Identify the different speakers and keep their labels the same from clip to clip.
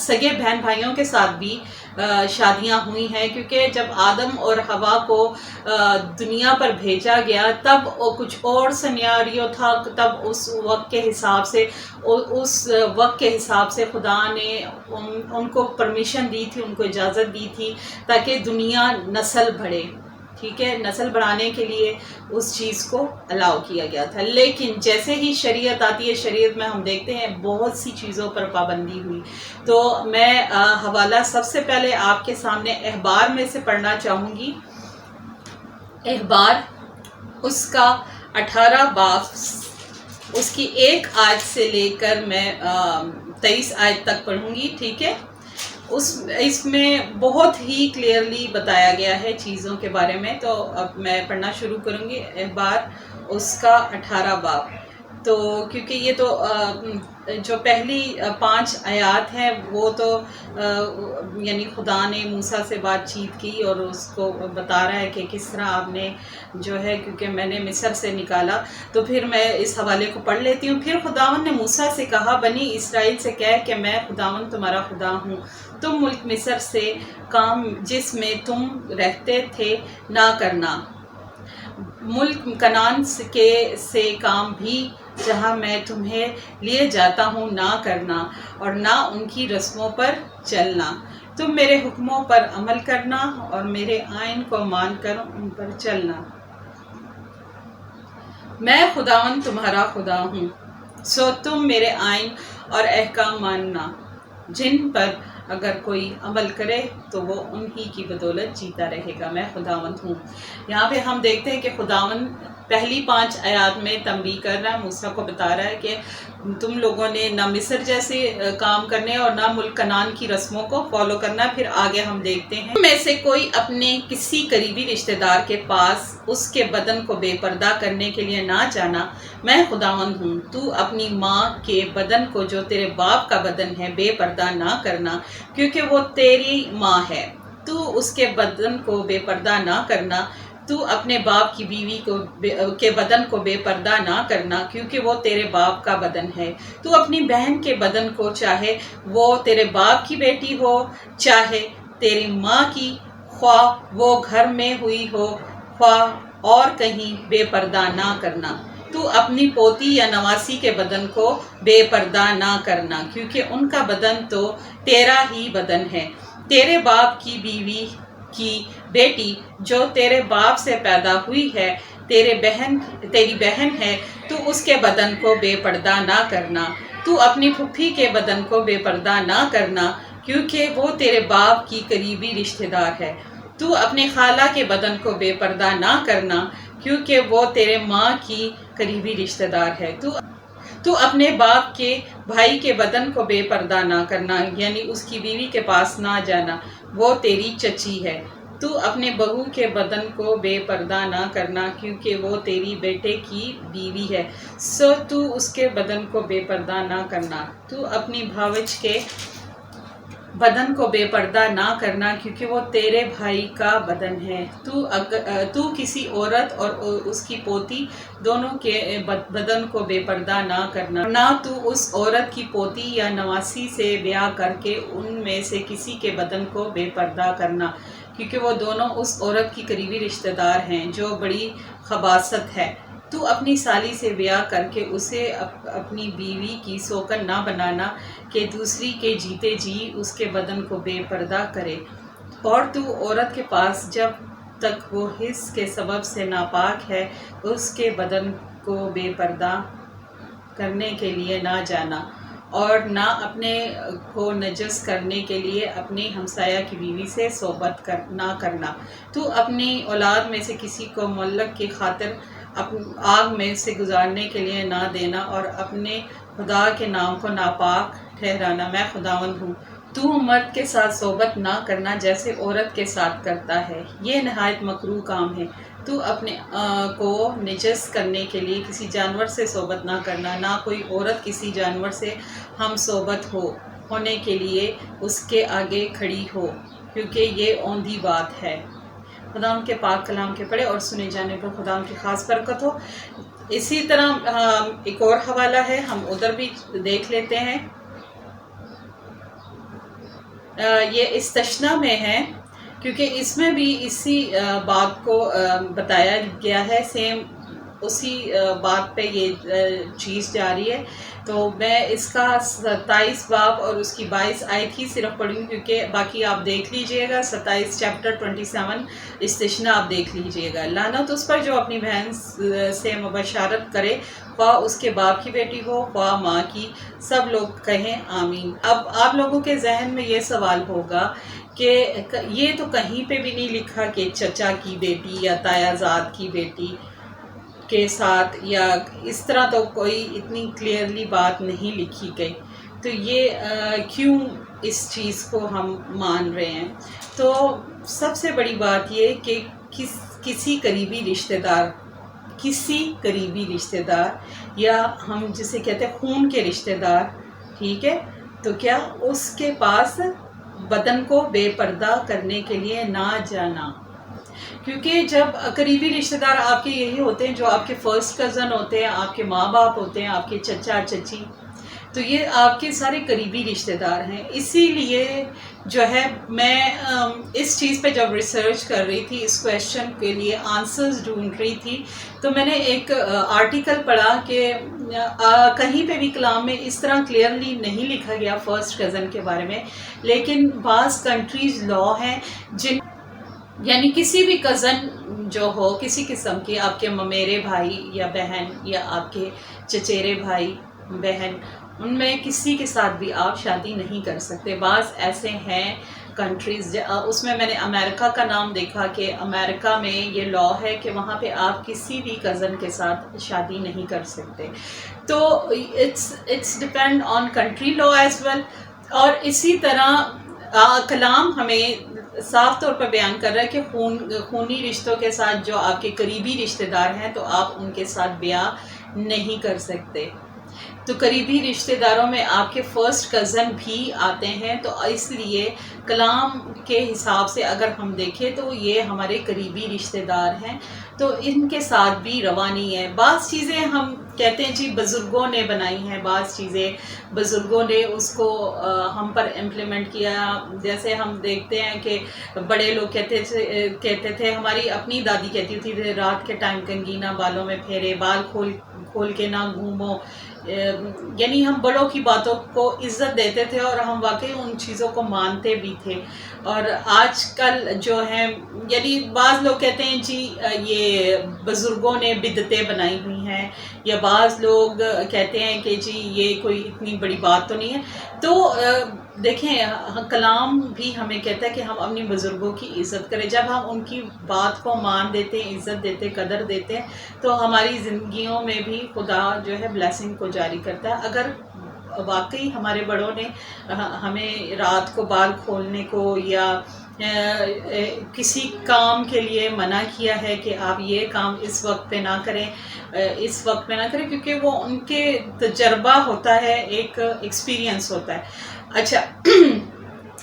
Speaker 1: سگے بہن بھائیوں کے ساتھ بھی شادیاں ہوئی ہیں، کیونکہ جب آدم اور حوا کو دنیا پر بھیجا گیا تب کچھ اور سیناریو تھا. تب اس وقت کے حساب سے خدا نے ان کو پرمیشن دی تھی، ان کو اجازت دی تھی تاکہ دنیا نسل بڑھے. ٹھیک ہے، نسل بڑھانے کے لیے اس چیز کو الاؤ کیا گیا تھا. لیکن جیسے ہی شریعت آتی ہے، شریعت میں ہم دیکھتے ہیں بہت سی چیزوں پر پابندی ہوئی. تو میں حوالہ سب سے پہلے آپ کے سامنے اخبار میں سے پڑھنا چاہوں گی. اخبار اس کا 18 باب اس کی 1 آیت سے لے کر میں 23 آیت تک پڑھوں گی. ٹھیک ہے، اس میں بہت ہی کلیئرلی بتایا گیا ہے چیزوں کے بارے میں. تو اب میں پڑھنا شروع کروں گی. اخبار اس کا 18 باب. تو کیونکہ یہ تو جو پہلی 5 آیات ہیں وہ تو یعنی خدا نے موسیٰ سے بات چیت کی اور اس کو بتا رہا ہے کہ کس طرح آپ نے جو ہے، کیونکہ میں نے مصر سے نکالا. تو پھر میں اس حوالے کو پڑھ لیتی ہوں. پھر خداوند نے موسیٰ سے کہا، بنی اسرائیل سے کہہ کہ میں خداوند تمہارا خدا ہوں. تم ملک مصر سے کام جس میں تم رہتے تھے نہ کرنا، ملک کنعان سے کام بھی جہاں میں تمہیں لیے جاتا ہوں نہ کرنا، اور نہ ان کی رسموں پر چلنا. تم میرے حکموں پر عمل کرنا اور میرے آئین کو مان کر ان پر چلنا. میں خداوند تمہارا خدا ہوں، سو تم میرے آئین اور احکام ماننا، جن پر اگر کوئی عمل کرے تو وہ انہی کی بدولت جیتا رہے گا. میں خداوند ہوں. یہاں پہ ہم دیکھتے ہیں کہ خداوند پہلی 5 آیات میں تنبیہ کر رہا ہے، موسیٰ کو بتا رہا ہے کہ تم لوگوں نے نہ مصر جیسے کام کرنے اور نہ ملک کنعان کی رسموں کو فالو کرنا. پھر آگے ہم دیکھتے ہیں، تم میں سے کوئی اپنے کسی قریبی رشتہ دار کے پاس اس کے بدن کو بے پردہ کرنے کے لیے نہ جانا. میں خداوند ہوں. تو اپنی ماں کے بدن کو جو تیرے باپ کا بدن ہے بے پردہ نہ کرنا، کیونکہ وہ تیری ماں ہے. تو اس کے بدن کو بے پردہ نہ کرنا. تو اپنے باپ کی بیوی کے بدن کو بے پردہ نہ کرنا، کیونکہ وہ تیرے باپ کا بدن ہے. تو اپنی بہن کے بدن کو، چاہے وہ تیرے باپ کی بیٹی ہو چاہے تیری ماں کی، خواہ وہ گھر میں ہوئی ہو خواہ اور کہیں، بے پردہ نہ کرنا. تو اپنی پوتی یا نواسی کے بدن کو بے پردہ نہ کرنا، کیونکہ ان کا بدن تو تیرا ہی بدن ہے. تیرے باپ کی بیوی کی بیٹی جو تیرے باپ سے پیدا ہوئی ہے تیری بہن ہے، تو اس کے بدن کو بے پردہ نہ کرنا. تو اپنی پھوپھی کے بدن کو بے پردہ نہ کرنا، کیونکہ وہ تیرے باپ کی قریبی رشتہ دار ہے. تو اپنی خالہ کے بدن کو بے پردہ نہ کرنا، کیونکہ وہ تیرے ماں کی قریبی رشتہ دار ہے. تو اپنے باپ کے بھائی کے بدن کو بے پردہ نہ کرنا، یعنی اس کی بیوی کے پاس نہ جانا، وہ تیری چچی ہے. تو اپنے بہو کے بدن کو بے پردہ نہ کرنا، کیونکہ وہ تیری بیٹے کی بیوی ہے، سو تو اس کے بدن کو بے پردہ نہ کرنا. تو اپنی بھاوج کے بدن کو بے پردہ نہ کرنا، کیونکہ وہ تیرے بھائی کا بدن ہے. تو کسی عورت اور اس کی پوتی دونوں کے بدن کو بے پردہ نہ کرنا. نہ تو اس عورت کی پوتی یا نواسی سے بیاہ کر کے ان میں سے کسی کے بدن کو بے پردہ کرنا، کیونکہ وہ دونوں اس عورت کی قریبی رشتہ دار ہیں جو بڑی خباثت ہے. تو اپنی سالی سے بیاہ کر کے اسے اپنی بیوی کی سوکن نہ بنانا کہ دوسری کے جیتے جی اس کے بدن کو بے پردہ کرے. اور تو عورت کے پاس جب تک وہ حس کے سبب سے ناپاک ہے اس کے بدن کو بے پردہ کرنے کے لیے نہ جانا، اور نہ اپنے کو نجس کرنے کے لیے اپنے ہمسایہ کی بیوی سے صحبت نہ کرنا. تو اپنی اولاد میں سے کسی کو معلق کی خاطر آگ میں سے گزارنے کے لیے نہ دینا، اور اپنے خدا کے نام کو ناپاک ٹھہرانا. میں خداوند ہوں. تو مرد کے ساتھ صحبت نہ کرنا جیسے عورت کے ساتھ کرتا ہے، یہ نہایت مکروہ کام ہے. تو اپنے کو نجس کرنے کے لیے کسی جانور سے صحبت نہ کرنا، نہ کوئی عورت کسی جانور سے ہم صحبت ہونے کے لیے اس کے آگے کھڑی ہو، کیونکہ یہ اوندھی بات ہے. خدا ان کے پاک کلام کے پڑھے اور سنے جانے پر خدا ان کی خاص برکت ہو. اسی طرح ایک اور حوالہ ہے، ہم ادھر بھی دیکھ لیتے ہیں. یہ استثنا میں ہے، کیونکہ اس میں بھی اسی بات کو بتایا گیا ہے، سیم اسی بات پہ یہ چیز جاری ہے۔ تو میں اس کا 27 باب اور اس کی 22 آیت ہی صرف پڑھی ہوں، کیونکہ باقی آپ دیکھ لیجئے گا، 27 چیپٹر 27 استثنا آپ دیکھ لیجئے گا۔ لعنت اس پر جو اپنی بہن سے مباشرت کرے، خواہ اس کے باپ کی بیٹی ہو خواہ ماں کی، سب لوگ کہیں آمین۔ اب آپ لوگوں کے ذہن میں یہ سوال ہوگا کہ یہ تو کہیں پہ بھی نہیں لکھا کہ چچا کی بیٹی یا تایا زاد کی بیٹی کے ساتھ، یا اس طرح تو کوئی اتنی کلیئرلی بات نہیں لکھی گئی، تو یہ کیوں اس چیز کو ہم مان رہے ہیں؟ تو سب سے بڑی بات یہ کہ کسی قریبی رشتہ دار یا ہم جسے کہتے ہیں خون کے رشتہ دار، ٹھیک ہے، تو کیا اس کے پاس بدن کو بے پردہ کرنے کے لیے نہ جانا، کیونکہ جب قریبی رشتہ دار آپ کے یہی ہوتے ہیں جو آپ کے فرسٹ کزن ہوتے ہیں، آپ کے ماں باپ ہوتے ہیں، آپ کے چچا چچی، تو یہ آپ کے سارے قریبی رشتہ دار ہیں۔ اسی لیے جو ہے میں اس چیز پہ جب ریسرچ کر رہی تھی، اس کویشچن کے لیے آنسرز ڈھونڈ رہی تھی، تو میں نے ایک آرٹیکل پڑھا کہ کہیں پہ بھی کلام میں اس طرح کلیئرلی نہیں لکھا گیا فرسٹ کزن کے بارے میں، لیکن بعض کنٹریز لا ہیں جن یعنی کسی بھی کزن جو ہو کسی قسم کے، آپ کے ممیرے بھائی یا بہن یا آپ کے چچیرے بھائی بہن، ان میں کسی کے ساتھ بھی آپ شادی نہیں کر سکتے۔ بعض ایسے ہیں کنٹریز، اس میں نے امریکہ کا نام دیکھا کہ امریکہ میں یہ لا ہے کہ وہاں پہ آپ کسی بھی کزن کے ساتھ شادی نہیں کر سکتے۔ تو it's depend on country law as well. اور اسی طرح کلام ہمیں صاف طور پر بیان کر رہا ہے کہ خونی رشتوں کے ساتھ جو آپ کے قریبی رشتہ دار ہیں تو آپ ان کے ساتھ بیاہ نہیں کر سکتے۔ تو قریبی رشتہ داروں میں آپ کے فرسٹ کزن بھی آتے ہیں، تو اس لیے کلام کے حساب سے اگر ہم دیکھیں تو یہ ہمارے قریبی رشتہ دار ہیں، تو ان کے ساتھ بھی روا نہیں ہے۔ بعض چیزیں ہم کہتے ہیں جی بزرگوں نے بنائی ہیں، بعض چیزیں بزرگوں نے اس کو ہم پر امپلیمنٹ کیا، جیسے ہم دیکھتے ہیں کہ بڑے لوگ کہتے تھے، ہماری اپنی دادی کہتی تھی رات کے ٹائم کنگھی نہ بالوں میں پھیرے، بال کھول کے نہ گھومو، یعنی ہم بڑوں کی باتوں کو عزت دیتے تھے اور ہم واقعی ان چیزوں کو مانتے بھی تھے۔ اور آج کل جو ہے یعنی بعض لوگ کہتے ہیں جی یہ بزرگوں نے بدعتیں بنائی ہوئی ہیں، یا بعض لوگ کہتے ہیں کہ جی یہ کوئی اتنی بڑی بات تو نہیں ہے۔ تو دیکھیں کلام بھی ہمیں کہتا ہے کہ ہم اپنی بزرگوں کی عزت کریں۔ جب ہم ان کی بات کو مان دیتے ہیں، عزت دیتے، قدر دیتے ہیں، تو ہماری زندگیوں میں بھی خدا جو ہے بلیسنگ کو جاری کرتا ہے۔ اگر واقعی ہمارے بڑوں نے ہمیں رات کو بال کھولنے کو یا کسی کام کے لیے منع کیا ہے کہ آپ یہ کام اس وقت پہ نہ کریں، اس وقت پہ نہ کریں، کیونکہ وہ ان کے تجربہ ہوتا ہے، ایک ایکسپیرینس ہوتا ہے۔ اچھا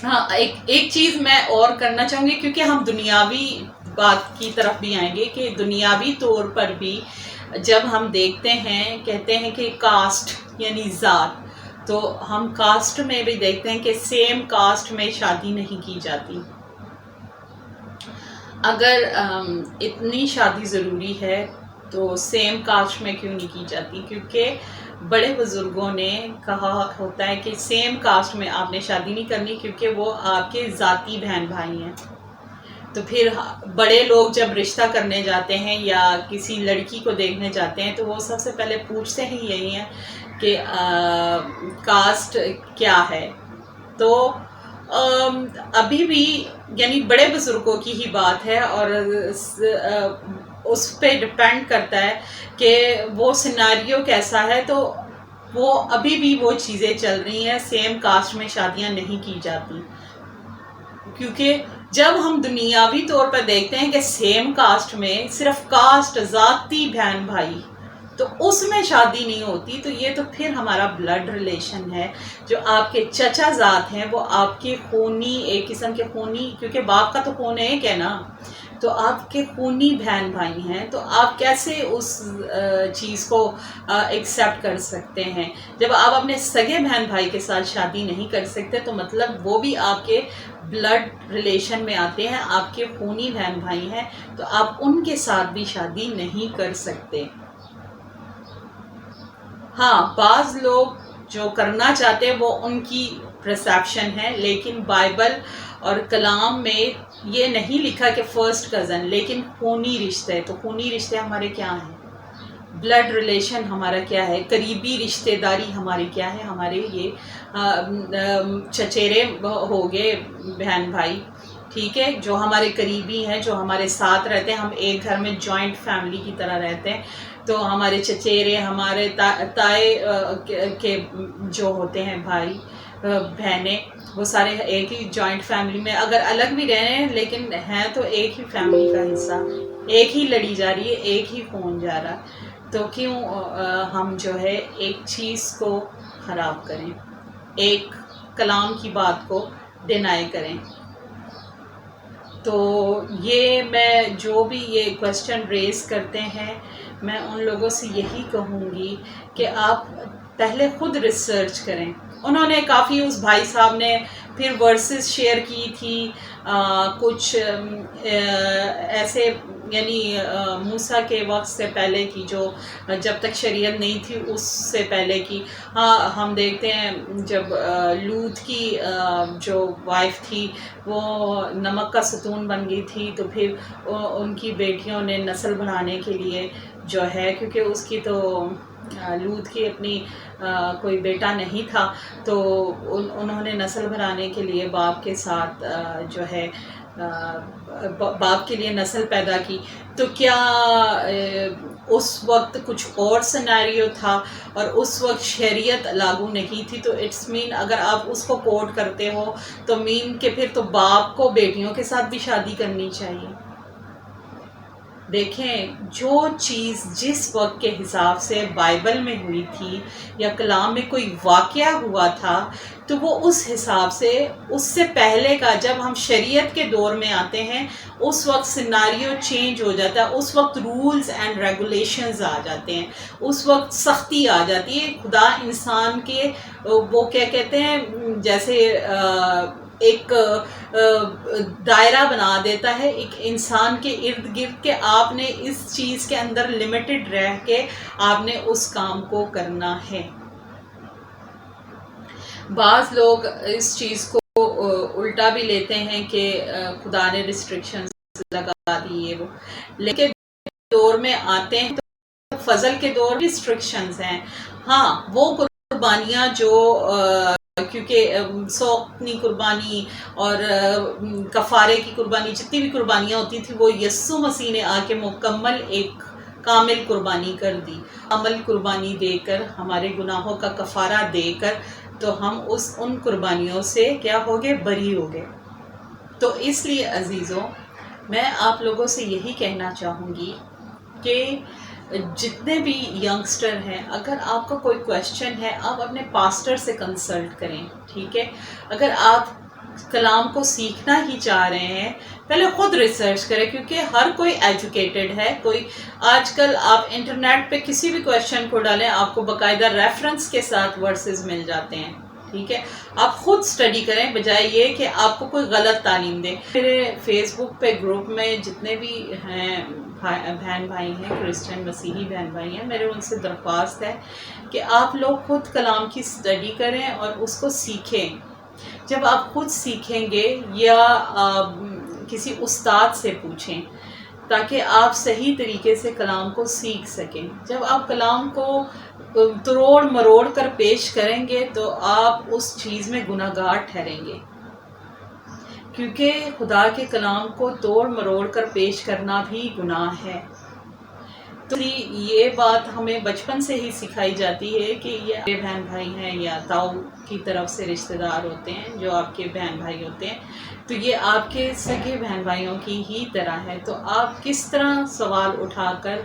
Speaker 1: ہاں، ایک چیز میں اور کرنا چاہوں گی، کیونکہ ہم دنیاوی بات کی طرف بھی آئیں گے کہ دنیاوی طور پر بھی جب ہم دیکھتے ہیں، کہتے ہیں کہ کاسٹ یعنی ذات، تو ہم کاسٹ میں بھی دیکھتے ہیں کہ سیم کاسٹ میں شادی نہیں کی جاتی۔ اگر اتنی شادی ضروری ہے تو سیم کاسٹ میں کیوں نہیں کی جاتی؟ کیونکہ بڑے بزرگوں نے کہا ہوتا ہے کہ سیم کاسٹ میں آپ نے شادی نہیں کرنی، کیونکہ وہ آپ کے ذاتی بہن بھائی ہیں۔ تو پھر بڑے لوگ جب رشتہ کرنے جاتے ہیں یا کسی لڑکی کو دیکھنے جاتے ہیں تو وہ سب سے پہلے پوچھتے ہی یہی ہیں کہ کاسٹ کیا ہے۔ تو ابھی بھی یعنی بڑے بزرگوں کی ہی بات ہے، اور اس پہ ڈپینڈ کرتا ہے کہ وہ سیناریو کیسا ہے، تو وہ ابھی بھی وہ چیزیں چل رہی ہیں، سیم کاسٹ میں شادیاں نہیں کی جاتی۔ کیونکہ جب ہم دنیاوی طور پر دیکھتے ہیں کہ سیم کاسٹ میں صرف کاسٹ ذاتی بہن بھائی، تو اس میں شادی نہیں ہوتی، تو یہ تو پھر ہمارا بلڈ ریلیشن ہے۔ جو آپ کے چچا ذات ہیں وہ آپ کے خونی، ایک قسم کے خونی، کیونکہ باپ کا تو خون ایک ہے نا، تو آپ کے خونی بہن بھائی ہیں، تو آپ کیسے اس چیز کو ایکسیپٹ کر سکتے ہیں؟ جب آپ اپنے سگے بہن بھائی کے ساتھ شادی نہیں کر سکتے تو مطلب وہ بھی آپ کے بلڈ ریلیشن میں آتے ہیں، آپ کے خونی بہن بھائی ہیں، تو آپ ان کے ساتھ بھی شادی نہیں کر سکتے۔ ہاں، بعض لوگ جو کرنا چاہتے ہیں وہ ان کی پرسیپشن ہے، لیکن بائبل اور کلام میں یہ نہیں لکھا کہ فرسٹ کزن، لیکن خونی رشتے۔ تو خونی رشتے ہمارے کیا ہیں؟ بلڈ ریلیشن ہمارا کیا ہے؟ قریبی رشتہ داری ہماری کیا ہے؟ ہمارے یہ چچیرے ہو گئے بہن بھائی، ٹھیک ہے، جو ہمارے قریبی ہیں، جو ہمارے ساتھ رہتے ہیں، ہم ایک گھر میں جوائنٹ فیملی کی طرح رہتے ہیں، تو ہمارے چچیرے، ہمارے تائے کے جو ہوتے ہیں بھائی بہنیں، وہ سارے ایک ہی جوائنٹ فیملی میں، اگر الگ بھی رہ رہے ہیں لیکن ہیں تو ایک ہی فیملی کا حصہ، ایک ہی لڑی جا رہی ہے، ایک ہی خون جا رہا ہے۔ تو کیوں ہم جو ہے ایک چیز کو خراب کریں، ایک کلام کی بات کو ڈینائی کریں؟ تو یہ میں جو بھی یہ کویسچن ریز کرتے ہیں، میں ان لوگوں سے یہی کہوں گی کہ آپ پہلے خود ریسرچ کریں۔ انہوں نے کافی، اس بھائی صاحب نے پھر ورسز شیئر کی تھی، کچھ ایسے، یعنی موسیٰ کے وقت سے پہلے کی، جو جب تک شریعت نہیں تھی اس سے پہلے کی۔ ہاں، ہم دیکھتے ہیں جب لوط کی جو وائف تھی وہ نمک کا ستون بن گئی تھی، تو پھر ان کی بیٹیوں نے نسل بڑھانے کے لیے جو ہے، کیونکہ اس کی تو لوط کی اپنی کوئی بیٹا نہیں تھا، تو انہوں نے نسل بڑھانے کے لیے باپ کے ساتھ جو ہے باپ کے لیے نسل پیدا کی۔ تو کیا اس وقت کچھ اور سینیریو تھا اور اس وقت شریعت لاگو نہیں تھی؟ تو اٹس مین اگر آپ اس کو کوٹ کرتے ہو تو مین کہ پھر تو باپ کو بیٹیوں کے ساتھ بھی شادی کرنی چاہیے۔ دیکھیں، جو چیز جس وقت کے حساب سے بائبل میں ہوئی تھی یا کلام میں کوئی واقعہ ہوا تھا، تو وہ اس حساب سے، اس سے پہلے کا، جب ہم شریعت کے دور میں آتے ہیں اس وقت سیناریو چینج ہو جاتا ہے، اس وقت رولز اینڈ ریگولیشنز آ جاتے ہیں، اس وقت سختی آ جاتی ہے۔ خدا انسان کے وہ کیا کہتے ہیں، جیسے ایک دائرہ بنا دیتا ہے ایک انسان کے ارد گرد، کہ آپ نے اس چیز کے اندر لمیٹڈ رہ کے آپ نے اس کام کو کرنا ہے۔ بعض لوگ اس چیز کو الٹا بھی لیتے ہیں کہ خدا نے ریسٹرکشنز لگا دی ہے وہ، لیکن دور میں آتے ہیں تو فضل کے دور ریسٹرکشنز ہیں۔ ہاں، وہ قربانیاں جو کیونکہ سوقنی قربانی اور کفارے کی قربانی، جتنی بھی قربانیاں ہوتی تھیں وہ یسوع مسیح نے آ کے مکمل ایک کامل قربانی کر دی، کامل قربانی دے کر، ہمارے گناہوں کا کفارہ دے کر، تو ہم ان قربانیوں سے کیا ہو گئے؟ بری ہو گئے۔ تو اس لیے عزیزوں، میں آپ لوگوں سے یہی کہنا چاہوں گی کہ جتنے بھی ینگسٹر ہیں، اگر آپ کا کوئی کویسچن ہے آپ اپنے پاسٹر سے کنسلٹ کریں، ٹھیک ہے؟ اگر آپ کلام کو سیکھنا ہی چاہ رہے ہیں، پہلے خود ریسرچ کریں، کیونکہ ہر کوئی ایجوکیٹڈ ہے۔ کوئی آج کل آپ انٹرنیٹ پہ کسی بھی کویسچن کو ڈالیں، آپ کو باقاعدہ ریفرنس کے ساتھ ورسز مل جاتے ہیں، ٹھیک ہے؟ آپ خود اسٹڈی کریں، بجائے یہ کہ آپ کو کوئی غلط تعلیم دیں۔ میرے فیس بک پہ گروپ میں جتنے بھی ہیں بہن بھائی ہیں، کرسچن مسیحی بہن بھائی ہیں، میرے ان سے درخواست ہے کہ آپ لوگ خود کلام کی اسٹڈی کریں اور اس کو سیکھیں۔ جب آپ خود سیکھیں گے یا کسی استاد سے پوچھیں، تاکہ آپ صحیح طریقے سے کلام کو سیکھ سکیں۔ جب آپ کلام کو تروڑ مروڑ کر پیش کریں گے تو آپ اس چیز میں گناہ گار ٹھہریں گے، کیونکہ خدا کے کلام کو توڑ مروڑ کر پیش کرنا بھی گناہ ہے۔ تو یہ بات ہمیں بچپن سے ہی سکھائی جاتی ہے کہ یہ بہن بھائی ہیں یا تاؤ کی طرف سے رشتہ دار ہوتے ہیں جو آپ کے بہن بھائی ہوتے ہیں، تو یہ آپ کے سگے بہن بھائیوں کی ہی طرح ہے۔ تو آپ کس طرح سوال اٹھا کر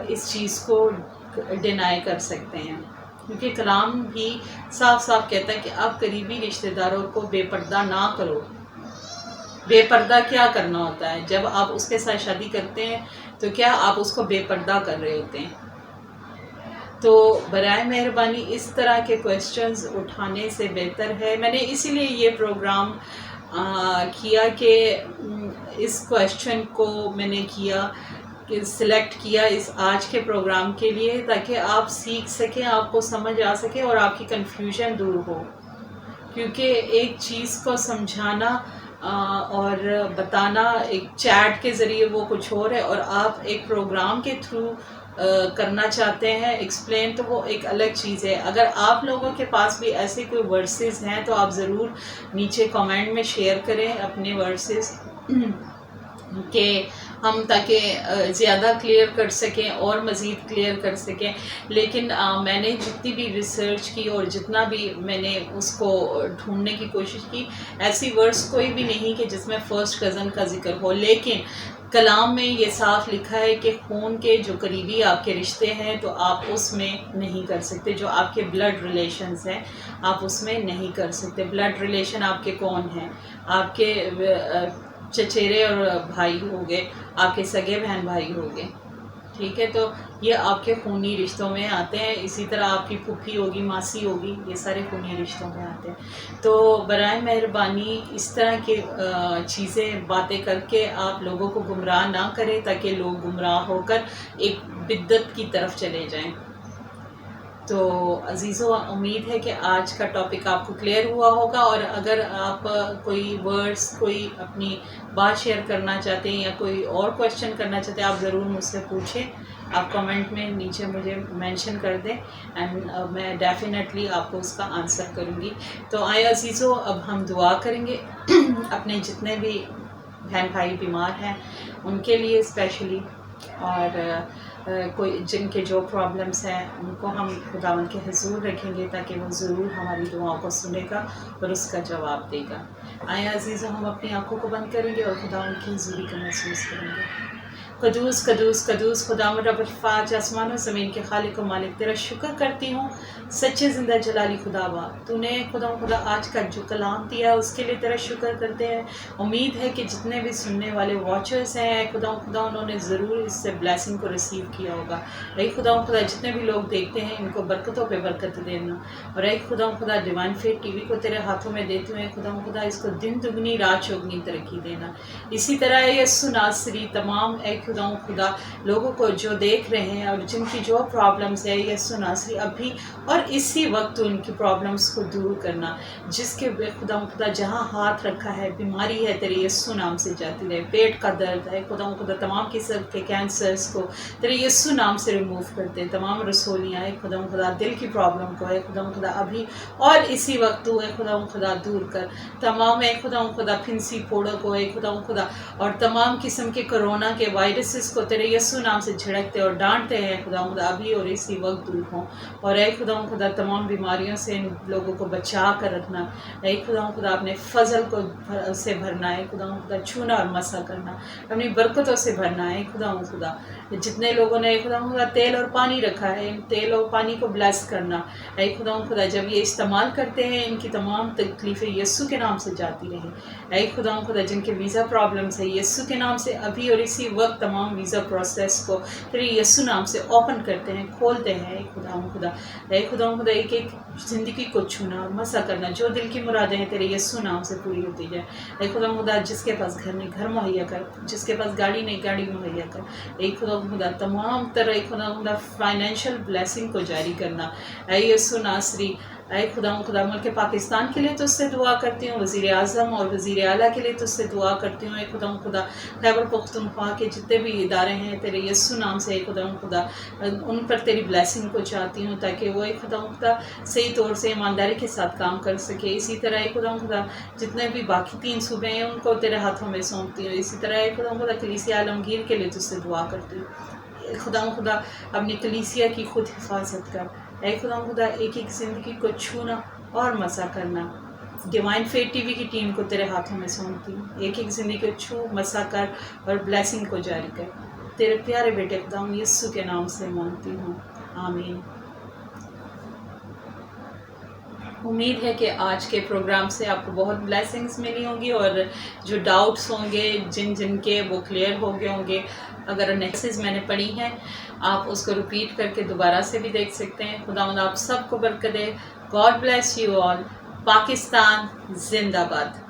Speaker 1: اس چیز کو ڈینائی کر سکتے ہیں؟ کیونکہ کلام بھی صاف صاف کہتا ہے کہ آپ قریبی رشتہ داروں کو بے پردہ نہ کرو۔ بے پردہ کیا کرنا ہوتا ہے؟ جب آپ اس کے ساتھ شادی کرتے ہیں تو کیا آپ اس کو بے پردہ کر رہے ہوتے ہیں؟ تو برائے مہربانی اس طرح کے کویسچنز اٹھانے سے بہتر ہے، میں نے اسی لیے یہ پروگرام کیا کہ اس کویسچن کو میں نے کیا کہ سلیکٹ کیا اس آج کے پروگرام کے لیے، تاکہ آپ سیکھ سکیں، آپ کو سمجھ آ سکے اور آپ کی کنفیوژن دور ہو. کیونکہ ایک چیز کو سمجھانا اور بتانا ایک چیٹ کے ذریعے وہ کچھ اور ہے، اور آپ ایک پروگرام کے تھرو کرنا چاہتے ہیں ایکسپلین، تو وہ ایک الگ چیز ہے. اگر آپ لوگوں کے پاس بھی ایسے کوئی ورسز ہیں تو آپ ضرور نیچے کامنٹ میں شیئر کریں اپنے ورسز، کہ ہم تاکہ زیادہ کلیئر کر سکیں اور مزید کلیئر کر سکیں. لیکن میں نے جتنی بھی ریسرچ کی اور جتنا بھی میں نے اس کو ڈھونڈنے کی کوشش کی، ایسی ورڈس کوئی بھی نہیں کہ جس میں فرسٹ کزن کا ذکر ہو. لیکن کلام میں یہ صاف لکھا ہے کہ خون کے جو قریبی آپ کے رشتے ہیں تو آپ اس میں نہیں کر سکتے، جو آپ کے بلڈ ریلیشنز ہیں آپ اس میں نہیں کر سکتے. بلڈ ریلیشن آپ کے کون ہیں؟ آپ کے چچیرے اور بھائی ہو گئے، آپ کے سگے بہن بھائی ہو گئے، ٹھیک ہے؟ تو یہ آپ کے خونی رشتوں میں آتے ہیں. اسی طرح آپ کی پھوپھی ہوگی، ماسی ہوگی، یہ سارے خونی رشتوں میں آتے ہیں. تو برائے مہربانی اس طرح کی چیزیں باتیں کر کے آپ لوگوں کو گمراہ نہ کریں، تاکہ لوگ گمراہ ہو کر ایک بدعت کی طرف چلے جائیں. تو عزیزو، امید ہے کہ آج کا ٹاپک آپ کو کلیئر ہوا ہوگا، اور اگر آپ کوئی ورڈز، کوئی اپنی بات شیئر کرنا چاہتے ہیں یا کوئی اور کویسچن کرنا چاہتے ہیں، آپ ضرور مجھ سے پوچھیں. آپ کمنٹ میں نیچے مجھے مینشن کر دیں، اینڈ میں ڈیفینیٹلی آپ کو اس کا آنسر کروں گی. تو آئے عزیزو، اب ہم دعا کریں گے اپنے جتنے بھی بہن بھائی بیمار ہیں ان کے لیے اسپیشلی، اور کوئی جن کے جو پرابلمس ہیں ان کو ہم خداوند کے حضور رکھیں گے، تاکہ وہ ضرور ہماری دعاؤں کو سنے گا اور اس کا جواب دے گا. آئے عزیزو، ہم اپنی آنکھوں کو بند کریں گے اور خداوند کی حضوری کو محسوس کریں گے. قدوس قدوس قدوس خداوند رب الفاظ، آسمان و زمین کے خالق و مالک، تیرا شکر کرتی ہوں سچے زندہ جلالی خداوا. تو نے خدا آج کا جو کلام دیا اس کے لیے تیرا شکر کرتے ہیں. امید ہے کہ جتنے بھی سننے والے واچرز ہیں خدا انہوں نے ضرور اس سے بلیسنگ کو ریسیو کیا ہوگا. اے خدا جتنے بھی لوگ دیکھتے ہیں ان کو برکتوں پہ برکت دینا. اور اے خدا ڈیوائن فیتھ ٹی وی کو تیرے ہاتھوں میں دیتے ہوئے خدا اس کو دن دگنی رات چوگنی ترقی دینا. اسی طرح یسوع ناصری تمام اے خدا لوگوں کو جو دیکھ رہے ہیں اور جن کی جو پرابلمس ہے، یسوع ناصری ابھی اور اسی وقت ان کی پرابلمس کو دور کرنا. جس کے خدا جہاں ہاتھ رکھا ہے بیماری ہے تیرے یسوع نام سے جاتی رہے. پیٹ کا درد ہے خدا تمام قسم کے کینسرز کو تیرے یسوع نام سے ریموو کرتے. تمام رسولیاں ہے خدا دل کی پرابلم کو ہے خدا ابھی اور اسی وقت تو ہے خدا دور کر. تمام ہے خدا پھنسی پھوڑوں کو ہے خدا اور تمام قسم کے کرونا کے وائرسز کو تیرے یسوع نام سے جھڑکتے اور ڈانٹتے ہیں خدا ابھی اور اسی وقت دور ہوں. اور اے خدا تمام بیماریوں سے ان لوگوں کو بچا کر رکھنا. اے خدا اپنے فضل کو سے بھرنا ہے خدا چھونا اور مسا کرنا، اپنی برکتوں سے بھرنا ہے خدا. جتنے لوگوں نے خدا تیل اور پانی رکھا ہے تیل اور پانی کو بلیس کرنا. اے خدا جب یہ استعمال کرتے ہیں ان کی تمام تکلیفیں یسوع کے نام سے جاتی رہیں. اے خدا جن کے ویزا پرابلمس ہے یسوع کے نام سے ابھی اور اسی وقت تمام ویزا پروسیس کو تیرے یسوع نام سے اوپن کرتے ہیں، کھولتے ہیں. اے خدا ایک ایک زندگی کو چھونا اور مسا کرنا. جو دل کی مرادیں ہیں تیرے یسوع نام سے پوری ہوتی جائے. اے خدا جس کے پاس گھر نہیں گھر مہیا کر، جس کے پاس گاڑی نہیں گاڑی مہیا کر. اے خدا تمام طرح خدا فائنینشیل بلیسنگ کو جاری کرنا. اے یسوع ناصری اے خدا ملک پاکستان کے لیے تو اس سے دعا کرتی ہوں، وزیر اعظم اور وزیر اعلیٰ کے لیے تو اس سے دعا کرتی ہوں. اے خدا خیبر پختونخوا کے جتنے بھی ادارے ہیں تیرے یسوع نام سے اے خدا ان پر تیری بلیسنگ کو چاہتی ہوں، تاکہ وہ اے خدا صحیح طور سے ایمانداری کے ساتھ کام کر سکے. اسی طرح اے خدا جتنے بھی باقی 3 صوبے ہیں ان کو تیرے ہاتھوں میں سونپتی ہوں. اسی طرح اے خدا کلیسیا عالمگیر کے لیے تو اس سے دعا کرتی ہوں. خدا اپنی کلیسیا کی خود حفاظت کر. اے خدا ایک ایک زندگی کو چھونا اور مسا کرنا. ڈیوائن فیتھ ٹی وی کی ٹیم کو تیرے ہاتھوں میں سونپتی ہوں. ایک ایک زندگی کو چھو مسا کر اور بلیسنگ کو جاری کر. تیرے پیارے بیٹے خدا یسوع کے نام سے مانگتی ہوں، آمین. امید ہے کہ آج کے پروگرام سے آپ کو بہت بلیسنگز ملی ہوں گی، اور جو ڈاؤٹس ہوں گے جن کے وہ کلیئر ہو گئے ہوں گے۔ اگر انیکسز میں نے پڑھی ہیں آپ اس کو ریپیٹ کر کے دوبارہ سے بھی دیکھ سکتے ہیں۔ خداوند آپ سب کو برکت دے۔ God bless you all. Pakistan زندہ باد۔